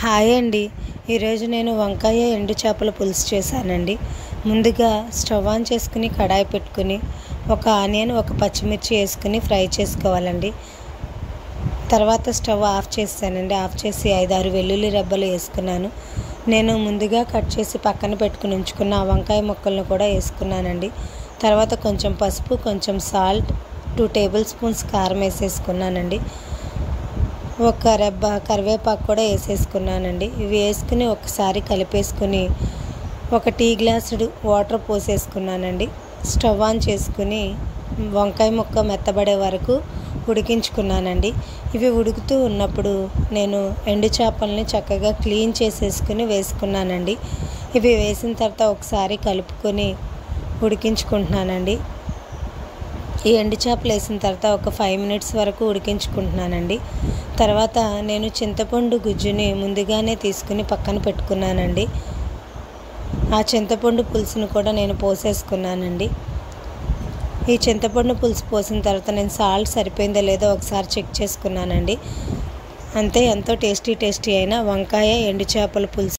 Hi అండి. ఈరోజు నేను వంకాయ ఎండు చేపల పులుసు చేశానండి. ముందుగా స్టవ్ ఆన్ చేసుకుని కడాయి పెట్టుకుని ఒక ఆనియన్ ఒక పచ్చిమిర్చి వేసుకుని ఫ్రై చేసుకోవాలండి. తర్వాత స్టవ్ ఆఫ్ చేశానండి. ఆఫ్ చేసి 5-6 వెల్లుల్లి రెబ్బలు వేసుకున్నాను. నేను ముందుగా కట్ చేసి పక్కన పెట్టుకుని ఉంచుకున్న వంకాయ ముక్కలను కూడా వేసుకున్నానండి. తర్వాత కొంచెం పసుపు, కొంచెం సాల్ట్, 2 టేబుల్ స్పూన్స్ కారం వేసేసుకున్నానండి. ఒక రెబ్బ కరివేపాకు కూడా వేసేసుకున్నానండి. ఇవి వేసుకుని ఒకసారి కలిపేసుకుని ఒక టీ గ్లాసుడు వాటర్ పోసేసుకున్నానండి. స్టవ్ ఆన్ చేసుకుని వంకాయ ముక్క మెత్తబడే వరకు ఉడికించుకున్నానండి. ఇవి ఉడుకుతూ ఉన్నప్పుడు నేను ఎండు చేపల్ని చక్కగా క్లీన్ చేసేసుకుని వేసుకున్నానండి. ఇవి వేసిన తర్వాత ఒకసారి కలుపుకొని ఉడికించుకుంటున్నానండి. ఈ ఎండు చేపలు వేసిన తర్వాత ఒక 5 మినిట్స్ వరకు ఉడికించుకుంటున్నానండి. తర్వాత నేను చింతపండు గుజ్జుని ముందుగానే తీసుకుని పక్కన పెట్టుకున్నానండి. ఆ చింతపండు పులుసును కూడా నేను పోసేసుకున్నానండి. ఈ చింతపండు పులుసు పోసిన తర్వాత నేను సాల్ట్ సరిపోయిందో లేదో ఒకసారి చెక్ చేసుకున్నానండి. అంతే, ఎంతో టేస్టీ అయిన వంకాయ ఎండు చేపల పులుసు